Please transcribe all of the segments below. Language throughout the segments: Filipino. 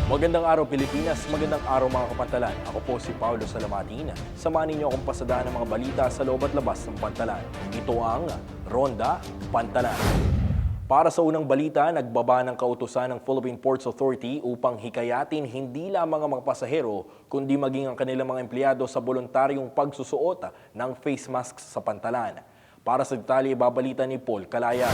Magandang araw Pilipinas, magandang araw mga kapantalan. Ako po si Paulo Salamatin. Samahan ninyo akong pasadaan ng mga balita sa loob at labas ng pantalan. Ito ang Ronda Pantalan. Para sa unang balita, nagbaba ng kautusan ng Philippine Ports Authority upang hikayatin hindi lamang ang mga pasahero, kundi maging ang kanilang mga empleyado sa voluntaryong pagsusuot ng face masks sa pantalan. Para sa detalye, babalita ni Paul Calaya.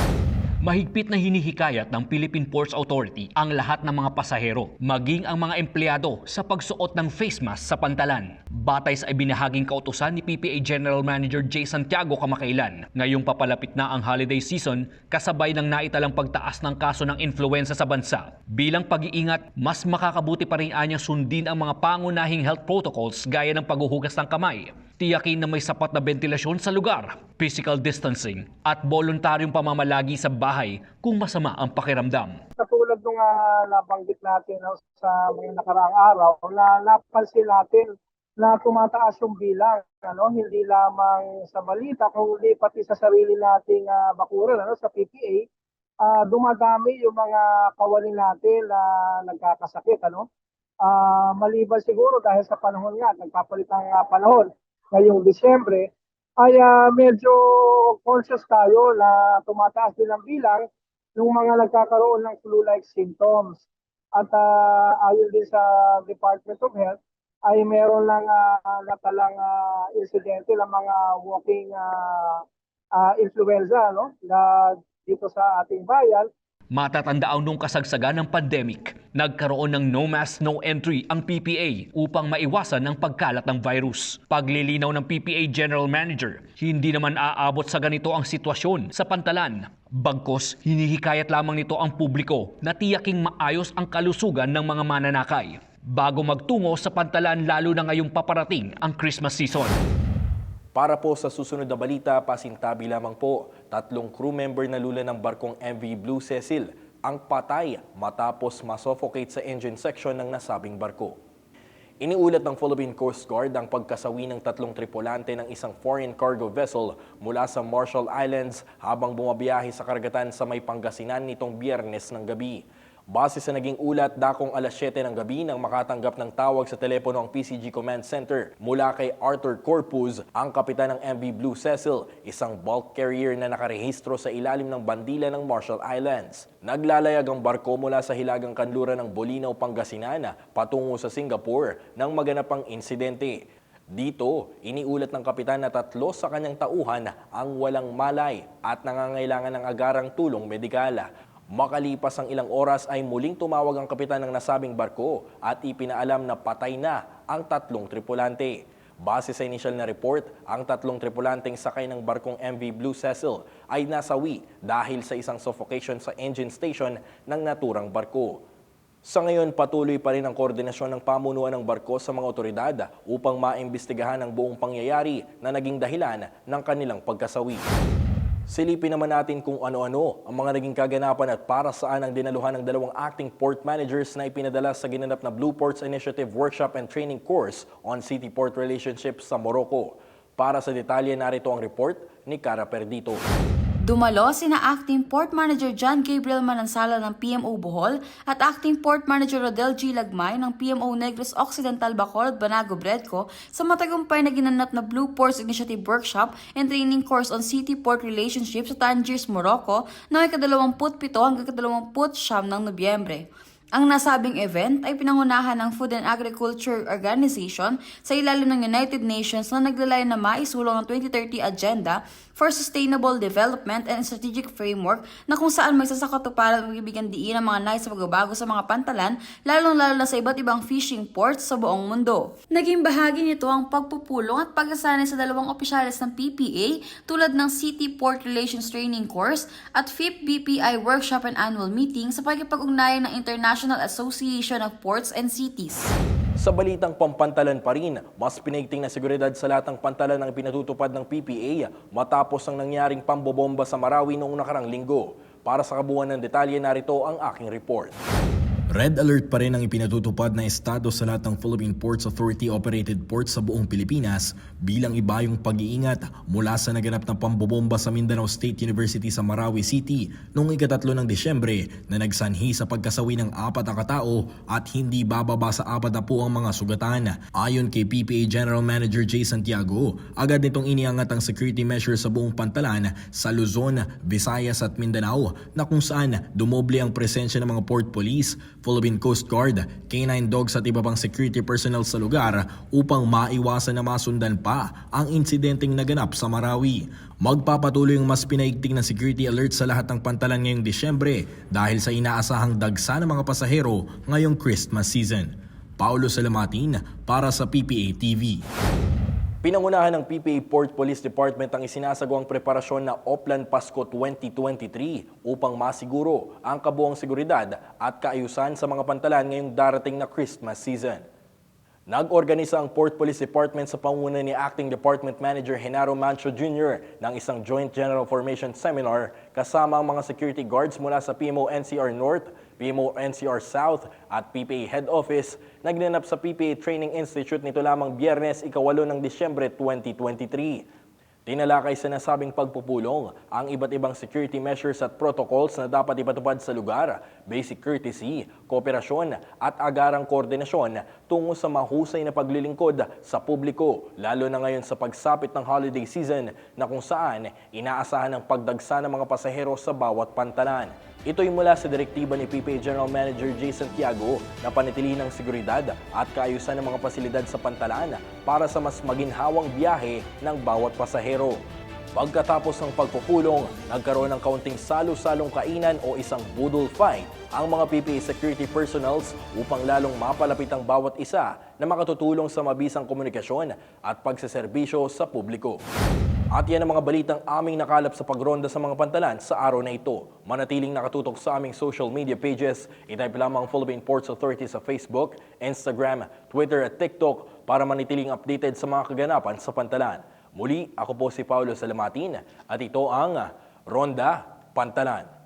Mahigpit na hinihikayat ng Philippine Ports Authority ang lahat ng mga pasahero, maging ang mga empleyado sa pagsuot ng face mask sa pantalan. Batay sa ibinahaging kautusan ni PPA General Manager J. Santiago kamakailan, ngayong papalapit na ang holiday season, kasabay ng naitalang pagtaas ng kaso ng influenza sa bansa. Bilang pag-iingat, mas makakabuti pa rin anyang sundin ang mga pangunahing health protocols gaya ng paghuhugas ng kamay, tiyakin na may sapat na ventilasyon sa lugar, physical distancing, at voluntaryong pamamalagi sa bahay kung masama ang pakiramdam. Katulad nung nabanggit natin sa mga nakaraang araw na napansin natin na tumataas yung bilang, hindi lamang sa balita kundi pati sa sarili nating bakuran sa PPA, dumadami yung mga kawani natin na nagkakasakit. Maliban siguro dahil sa panahon nga, nagpapalit ang panahon ngayong Disyembre, ay medyo conscious tayo na tumataas din ang bilang ng mga nagkakaroon ng flu-like symptoms. At ayon din sa Department of Health, ay meron lang natalang insidente ng mga walking influenza na dito sa ating bayan. Matatandaan nung kasagsagan ng pandemic, nagkaroon ng no mask, no entry ang PPA upang maiwasan ang pagkalat ng virus. Paglilinaw ng PPA General Manager, hindi naman aabot sa ganito ang sitwasyon sa pantalan. Bagkus, hinihikayat lamang nito ang publiko na tiyaking maayos ang kalusugan ng mga mananakay bago magtungo sa pantalan, lalo na ngayong paparating ang Christmas season. Para po sa susunod na balita, pasintabi lamang po, 3 crew member na lula ng barkong MV Blue Cecil ang patay matapos masuffocate sa engine section ng nasabing barko. Iniulat ng Philippine Coast Guard ang pagkasawi ng 3 tripulante ng isang foreign cargo vessel mula sa Marshall Islands habang bumabiyahe sa karagatan sa may Pangasinan nitong Biyernes ng gabi. Base sa naging ulat, dakong alas 7 ng gabi nang makatanggap ng tawag sa telepono ang PCG Command Center mula kay Arthur Corpus, ang kapitan ng MV Blue Cecil, isang bulk carrier na nakarehistro sa ilalim ng bandila ng Marshall Islands. Naglalayag ang barko mula sa hilagang kanluran ng Bolinao, Pangasinan patungo sa Singapore nang maganap ang insidente. Dito, iniulat ng kapitan na 3 sa kanyang tauhan ang walang malay at nangangailangan ng agarang tulong medikal. Makalipas ang ilang oras ay muling tumawag ang kapitan ng nasabing barko at ipinaalam na patay na ang 3 tripulante. Base sa initial na report, ang 3 tripulanteng sakay ng barkong MV Blue Cecil ay nasawi dahil sa isang suffocation sa engine station ng naturang barko. Sa ngayon, patuloy pa rin ang koordinasyon ng pamunuan ng barko sa mga otoridad upang maimbestigahan ang buong pangyayari na naging dahilan ng kanilang pagkasawi. Silipin naman natin kung ano-ano ang mga naging kaganapan at para saan ang dinaluhan ng 2 acting port managers na ipinadala sa ginanap na Blue Ports Initiative Workshop and Training Course on City-Port Relationships sa Morocco. Para sa detalye, narito ang report ni Cara Perdito. Dumalo sina Acting Port Manager John Gabriel Manansala ng PMO Bohol at Acting Port Manager Rodel G. Lagmay ng PMO Negros Occidental Bacolod Banago Bredco sa matagumpay na ginanap na Blue Ports Initiative Workshop and Training Course on City-Port Relationships sa Tangiers, Morocco noong 27 hanggang 29 ng Nobyembre. Ang nasabing event ay pinangunahan ng Food and Agriculture Organization sa ilalim ng United Nations na naglalayon na maisulong ang 2030 Agenda for Sustainable Development and Strategic Framework na kung saan may sasakatuparan at magbibigyan diin ang mga nais sa pagbabago sa mga pantalan, lalong-lalo na sa iba't ibang fishing ports sa buong mundo. Naging bahagi nito ang pagpupulong at pagsasanay sa 2 opisyalis ng PPA tulad ng City Port Relations Training Course at FIP BPI Workshop and Annual Meeting sa pagkipag-ugnayan ng International Association of Ports and Cities. Sa balitang pampantalan pa rin, mas pinigting na seguridad sa lahat ng pantalan ang pinatutupad ng PPA matapos ang nangyaring pambobomba sa Marawi noong nakarang linggo. Para sa kabuuan ng detalye, narito ang aking report. Red alert pa rin ang ipinatutupad na estado sa lahat ng Philippine Ports Authority-operated ports sa buong Pilipinas bilang iba yung pag-iingat mula sa naganap na pambobomba sa Mindanao State University sa Marawi City noong 3 ng Disyembre na nagsanhi sa pagkasawi ng 4 na katao at hindi bababa sa 40 ang mga sugatan. Ayon kay PPA General Manager Jay Santiago, agad nitong iniangat ang security measures sa buong pantalan sa Luzon, Visayas at Mindanao na kung saan dumoble ang presensya ng mga port police, Philippine Coast Guard, K9 dogs at iba pang security personnel sa lugar upang maiwasan na masundan pa ang insidenteng naganap sa Marawi. Magpapatuloy ang mas pinaigting na security alert sa lahat ng pantalan ngayong Disyembre dahil sa inaasahang dagsa ng mga pasahero ngayong Christmas season. Paulo Salamatin para sa PPA TV. Pinangunahan ng PPA Port Police Department ang isinasagawang preparasyon na Oplan Pasko 2023 upang masiguro ang kabuang seguridad at kaayusan sa mga pantalan ngayong darating na Christmas season. Nag-organisa ang Port Police Department sa pangunguna ni Acting Department Manager Genaro Mancho Jr. ng isang Joint General Formation Seminar kasama ang mga security guards mula sa PMO NCR North, PMO NCR South at PPA Head Office na ginanap sa PPA Training Institute nito lamang Biyernes, 8 ng Disyembre 2023. Tinalakay sa nasabing pagpupulong ang iba't ibang security measures at protocols na dapat ipatupad sa lugar, basic courtesy, kooperasyon at agarang koordinasyon tungo sa mahusay na paglilingkod sa publiko, lalo na ngayon sa pagsapit ng holiday season na kung saan inaasahan ang pagdagsa ng mga pasahero sa bawat pantalan. Ito'y mula sa direktiba ni PPA General Manager Jay Santiago na panatilihin ang seguridad at kaayusan ng mga pasilidad sa pantalan para sa mas maginhawang biyahe ng bawat pasahero. Pagkatapos ng pagpupulong, nagkaroon ng kaunting salo-salong kainan o isang budol fight ang mga PPA security personnels upang lalong mapalapit ang bawat isa na makatutulong sa mabisang komunikasyon at pagseserbisyo sa publiko. At yan ang mga balitang aming nakalap sa pagronda sa mga pantalan sa araw na ito. Manatiling nakatutok sa aming social media pages. I-type lamang Philippine Ports Authority sa Facebook, Instagram, Twitter at TikTok para manatiling updated sa mga kaganapan sa pantalan. Muli, ako po si Paulo Salamatin at ito ang Ronda Pantalan.